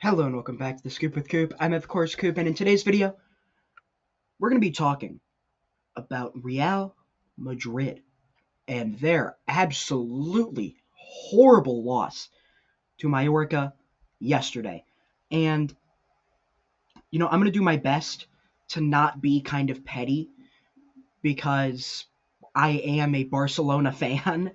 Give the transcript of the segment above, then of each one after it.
Hello and welcome back to the Scoop with Coop. I'm of course Coop, and in today's video, we're going to be talking about Real Madrid and their absolutely horrible loss to Mallorca yesterday. And, I'm going to do my best to not be kind of petty because I am a Barcelona fan,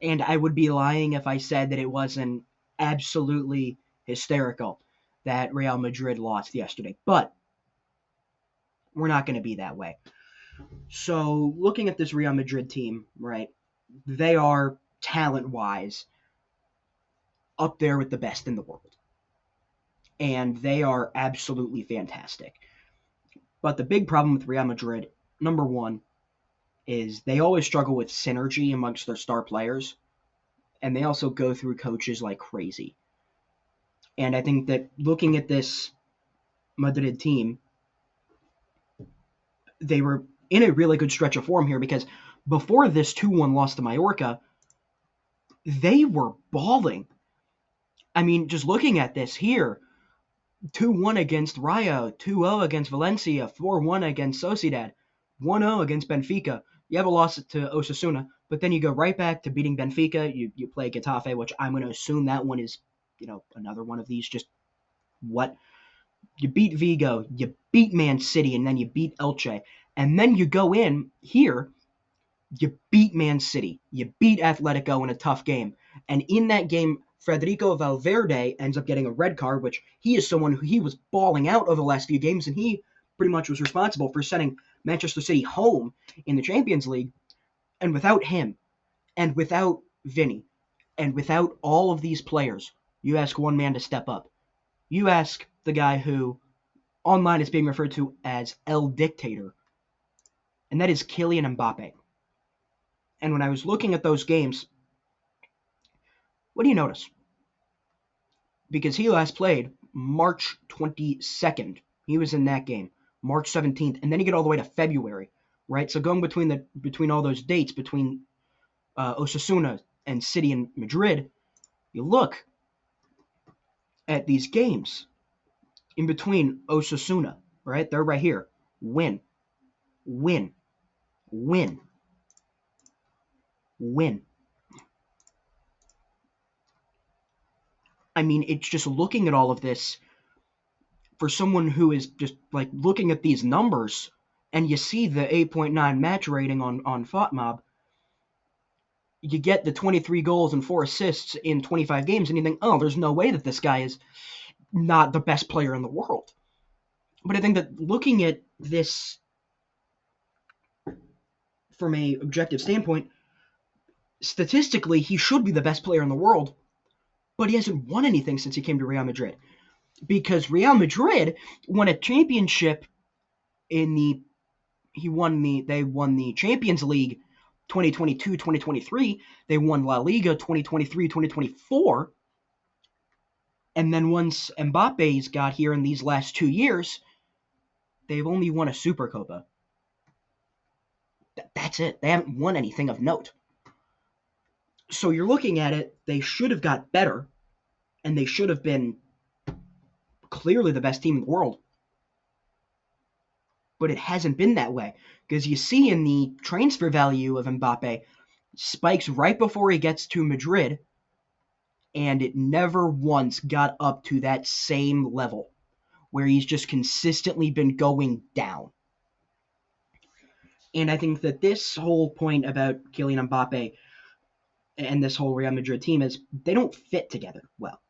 and I would be lying if I said that it wasn't absolutely hysterical that Real Madrid lost yesterday. But we're not going to be that way. So, looking at this Real Madrid team, right, they are talent wise up there with the best in the world. And they are absolutely fantastic. But the big problem with Real Madrid, number one, is they always struggle with synergy amongst their star players. And they also go through coaches like crazy. And I think that looking at this Madrid team, they were in a really good stretch of form here because before this 2-1 loss to Mallorca, they were balling. I mean, just looking at this here, 2-1 against Rayo, 2-0 against Valencia, 4-1 against Sociedad, 1-0 against Benfica. You have a loss to Osasuna, but then you go right back to beating Benfica. You play Getafe, which I'm going to assume that one is, another one of these. Just what? You beat Vigo, you beat Man City, and then you beat Elche. And then you go in here, you beat Man City, you beat Atletico in a tough game. And in that game, Federico Valverde ends up getting a red card, which he is someone who he was balling out over the last few games, and he pretty much was responsible for sending Manchester City home in the Champions League. And without him, and without Vinny, and without all of these players, you ask one man to step up. You ask the guy who online is being referred to as El Dictator, and that is Kylian Mbappe. And when I was looking at those games, what do you notice? Because he last played March 22nd. He was in that game, March 17th, and then you get all the way to February, right? So going between all those dates, between Osasuna and City and Madrid, you look at these games in between Osasuna, right? They're right here. Win, win, win, win. I mean, it's just looking at all of this for someone who is just like looking at these numbers and you see the 8.9 match rating on FOTMob, you get the 23 goals and 4 assists in 25 games, and you think, oh, there's no way that this guy is not the best player in the world. But I think that looking at this from a objective standpoint, statistically, he should be the best player in the world, but he hasn't won anything since he came to Real Madrid. Because Real Madrid won a championship they won the Champions League 2022-2023. They won La Liga 2023-2024. And then once Mbappe's got here in these last 2 years, they've only won a Supercopa. That's it. They haven't won anything of note. So you're looking at it, they should have got better, and they should have been clearly the best team in the world. But it hasn't been that way. Because you see in the transfer value of Mbappe spikes right before he gets to Madrid, and it never once got up to that same level where he's just consistently been going down. And I think that this whole point about Kylian Mbappe and this whole Real Madrid team is they don't fit together well.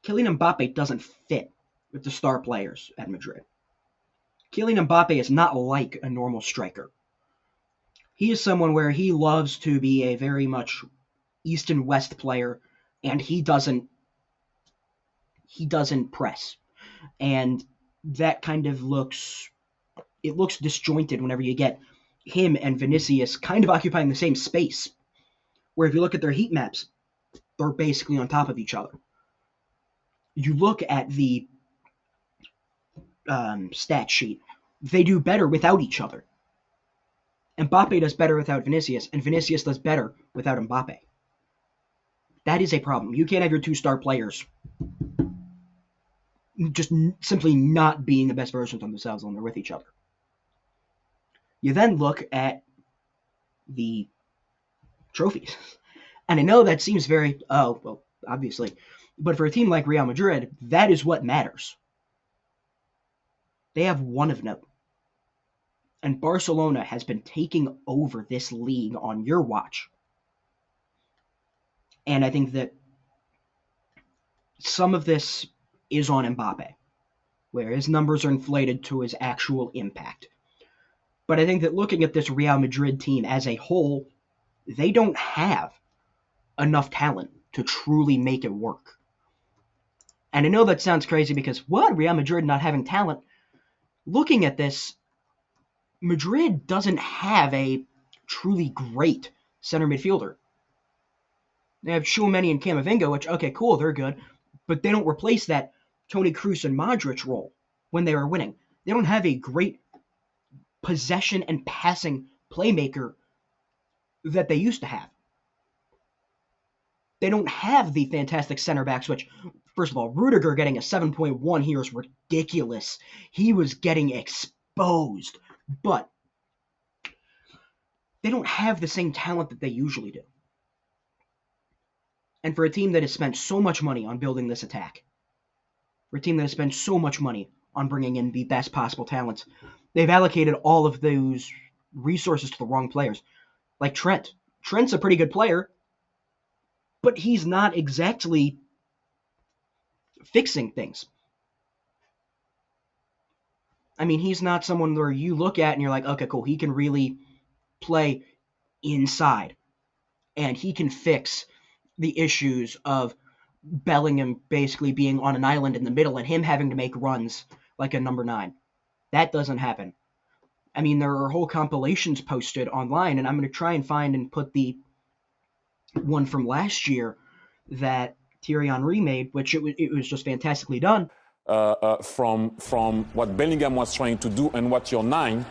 Kylian Mbappe doesn't fit with the star players at Madrid. Kylian Mbappe is not like a normal striker. He is someone where he loves to be a very much East and West player, and he doesn't press. And that kind of looks disjointed whenever you get him and Vinicius kind of occupying the same space. Where if you look at their heat maps, they're basically on top of each other. You look at the stat sheet, they do better without each other. Mbappe does better without Vinicius, and Vinicius does better without Mbappe. That is a problem. You can't have your two star players just simply not being the best versions of themselves when they're with each other. You then look at the trophies. And I know that seems very, oh, well, obviously. But for a team like Real Madrid, that is what matters. They have one of note. And Barcelona has been taking over this league on your watch. And I think that some of this is on Mbappe, where his numbers are inflated to his actual impact. But I think that looking at this Real Madrid team as a whole, they don't have enough talent to truly make it work. And I know that sounds crazy because what? Real Madrid not having talent? Looking at this, Madrid doesn't have a truly great center midfielder. They have Tchouameni and Camavinga, which, okay, cool, they're good, but they don't replace that Toni Kroos and Modric role when they are winning. They don't have a great possession and passing playmaker that they used to have. They don't have the fantastic center backs, which, first of all, Rudiger getting a 7.1 here is ridiculous. He was getting exposed, but they don't have the same talent that they usually do. And for a team that has spent so much money on building this attack, for a team that has spent so much money on bringing in the best possible talents, they've allocated all of those resources to the wrong players. Like Trent. Trent's a pretty good player, but he's not exactly fixing things. I mean, he's not someone where you look at and you're like, okay, cool, he can really play inside. And he can fix the issues of Bellingham basically being on an island in the middle and him having to make runs like a number 9. That doesn't happen. I mean, there are whole compilations posted online, and I'm going to try and find and put the one from last year that Thierry Henry made, which it was just fantastically done. From what Bellingham was trying to do and what your 9,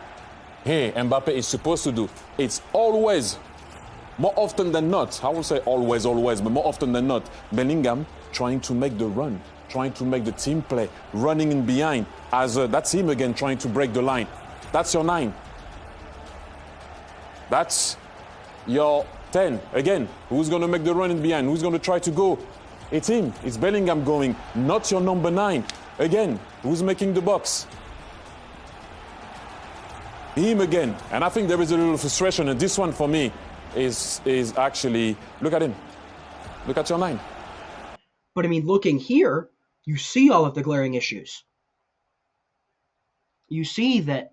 hey, Mbappe is supposed to do. It's always, more often than not, I won't say always, but more often than not, Bellingham trying to make the run, trying to make the team play, running in behind. That's him again trying to break the line. That's your 9. That's your 10. Again, who's going to make the run in behind? Who's going to try to go? It's him. It's Bellingham going, not your number 9. Again, who's making the box? Him again. And I think there is a little frustration. And this one for me is actually, look at him. Look at your 9. But I mean, looking here, you see all of the glaring issues. You see that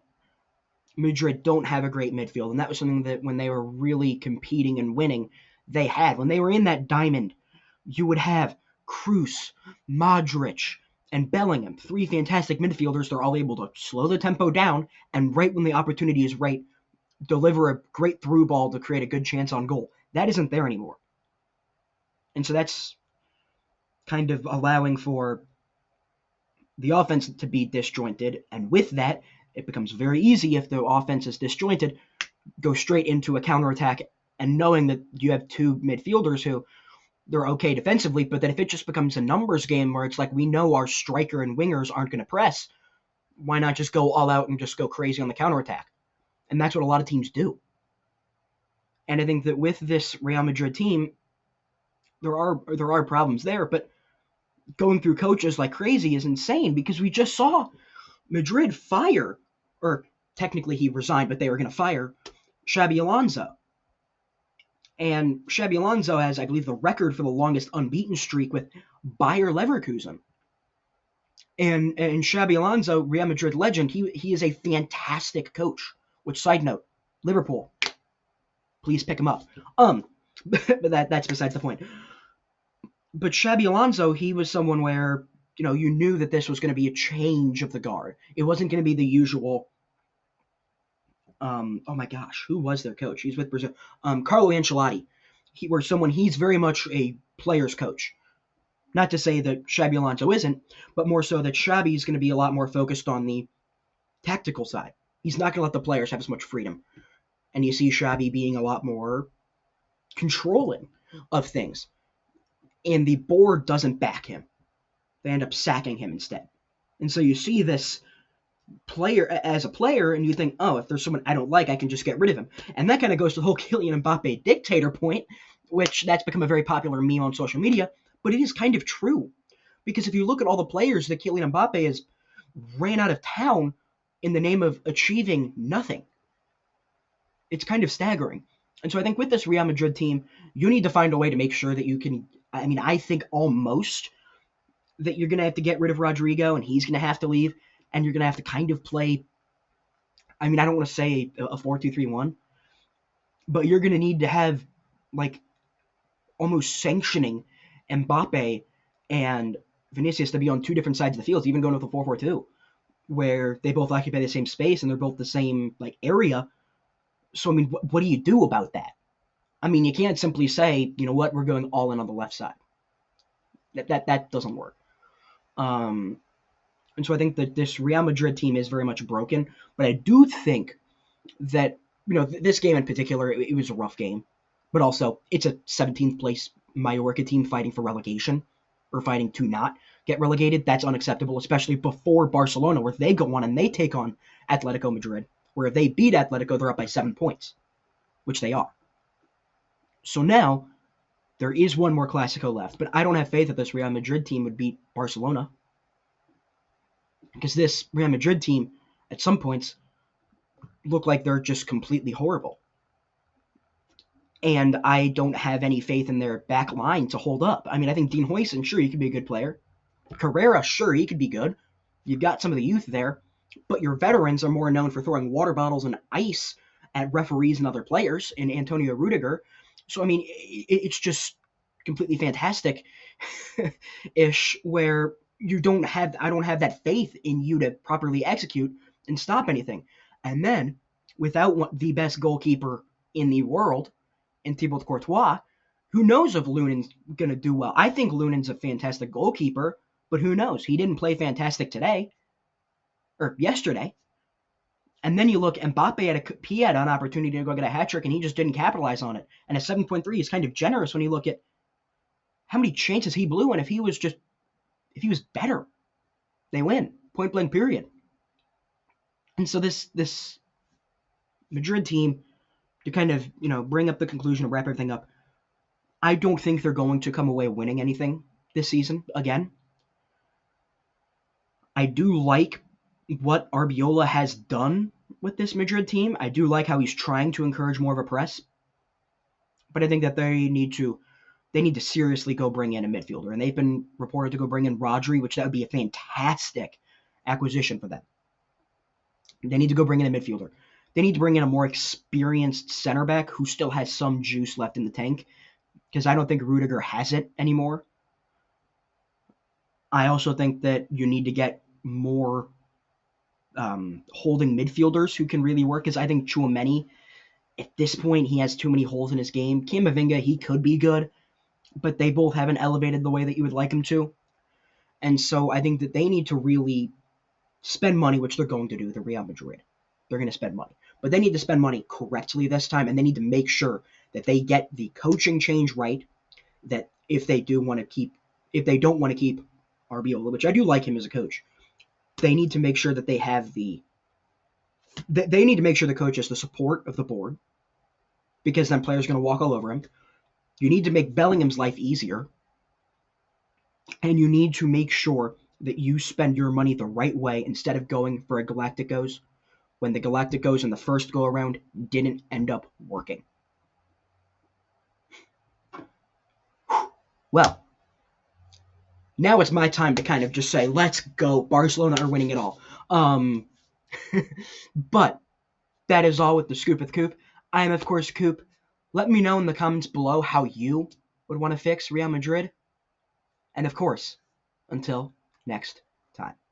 Madrid don't have a great midfield, and that was something that when they were really competing and winning, they had. When they were in that diamond, you would have Kroos, Modric, and Bellingham, 3 fantastic midfielders. They're all able to slow the tempo down, and right when the opportunity is right, deliver a great through ball to create a good chance on goal. That isn't there anymore. And so that's kind of allowing for the offense to be disjointed, and with that, it becomes very easy if the offense is disjointed, go straight into a counterattack, and knowing that you have 2 midfielders who they're okay defensively, but that if it just becomes a numbers game where it's like we know our striker and wingers aren't going to press, why not just go all out and just go crazy on the counterattack? And that's what a lot of teams do. And I think that with this Real Madrid team, there are problems there, but going through coaches like crazy is insane because we just saw Madrid fire, or technically he resigned, but they were going to fire Xabi Alonso. And Xabi Alonso has, I believe, the record for the longest unbeaten streak with Bayer Leverkusen. And Xabi Alonso, Real Madrid legend, he is a fantastic coach. Which, side note, Liverpool, please pick him up. But that's besides the point. But Xabi Alonso, he was someone where, you knew that this was going to be a change of the guard. It wasn't going to be the usual, oh my gosh, who was their coach? He's with Brazil. Carlo Ancelotti. He's very much a player's coach. Not to say that Xabi Alonso isn't, but more so that Xabi is going to be a lot more focused on the tactical side. He's not going to let the players have as much freedom. And you see Xabi being a lot more controlling of things. And the board doesn't back him. They end up sacking him instead. And so you see this player as a player, and you think, oh, if there's someone I don't like, I can just get rid of him. And that kind of goes to the whole Kylian Mbappe dictator point, which that's become a very popular meme on social media, but it is kind of true. Because if you look at all the players that Kylian Mbappe has ran out of town in the name of achieving nothing, it's kind of staggering. And so I think with this Real Madrid team, you need to find a way to make sure that you can. I mean, I think almost that you're going to have to get rid of Rodrigo and he's going to have to leave, and you're going to have to kind of play. I mean, I don't want to say a 4-2-3-1, but you're going to need to have like almost sanctioning Mbappe and Vinicius to be on two different sides of the field, even going with a 4-4-2, where they both occupy the same space and they're both the same like area. So I mean, what do you do about that? I mean, you can't simply say, you know what, we're going all in on the left side. That doesn't work. Um, and so I think that this Real Madrid team is very much broken. But I do think that this game in particular, it was a rough game. But also, it's a 17th place Mallorca team fighting for relegation or fighting to not get relegated. That's unacceptable, especially before Barcelona, where they go on and they take on Atletico Madrid, where if they beat Atletico, they're up by 7 points, which they are. So now there is one more Clasico left, but I don't have faith that this Real Madrid team would beat Barcelona, because this Real Madrid team, at some points, look like they're just completely horrible. And I don't have any faith in their back line to hold up. I mean, I think Dean Huijsen, sure, he could be a good player. Carrera, sure, he could be good. You've got some of the youth there, but your veterans are more known for throwing water bottles and ice at referees and other players, in Antonio Rudiger. So, I mean, it's just completely fantastic ish, where I don't have that faith in you to properly execute and stop anything. And then, without the best goalkeeper in the world, in Thibaut Courtois, who knows if Lunen's going to do well? I think Lunen's a fantastic goalkeeper, but who knows? He didn't play fantastic today, or yesterday. And then you look, Mbappe had an opportunity to go get a hat trick, and he just didn't capitalize on it. And a 7.3 is kind of generous when you look at how many chances he blew, and if he was better, they win. Point blank, period. And so this Madrid team, to kind of, bring up the conclusion and wrap everything up, I don't think they're going to come away winning anything this season again. I do like what Arbiola has done with this Madrid team. I do like how he's trying to encourage more of a press. But I think that they need to seriously go bring in a midfielder. And they've been reported to go bring in Rodri, which that would be a fantastic acquisition for them. They need to go bring in a midfielder. They need to bring in a more experienced center back who still has some juice left in the tank, because I don't think Rudiger has it anymore. I also think that you need to get more holding midfielders who can really work, because I think Tchouaméni, at this point, he has too many holes in his game. Camavinga, he could be good, but they both haven't elevated the way that you would like them to. And so I think that they need to really spend money, which they're going to do, the Real Madrid. They're going to spend money. But they need to spend money correctly this time, and they need to make sure that they get the coaching change right, that if they don't want to keep Arbiola, which I do like him as a coach, they need to make sure that they have they need to make sure the coach has the support of the board, because then players are going to walk all over him. You need to make Bellingham's life easier, and you need to make sure that you spend your money the right way instead of going for a Galacticos when the Galacticos in the first go-around didn't end up working. Well, now it's my time to kind of just say, let's go. Barcelona are winning it all. But that is all with the Scoop with Coop. I am, of course, Coop. Let me know in the comments below how you would want to fix Real Madrid. And, of course, until next time.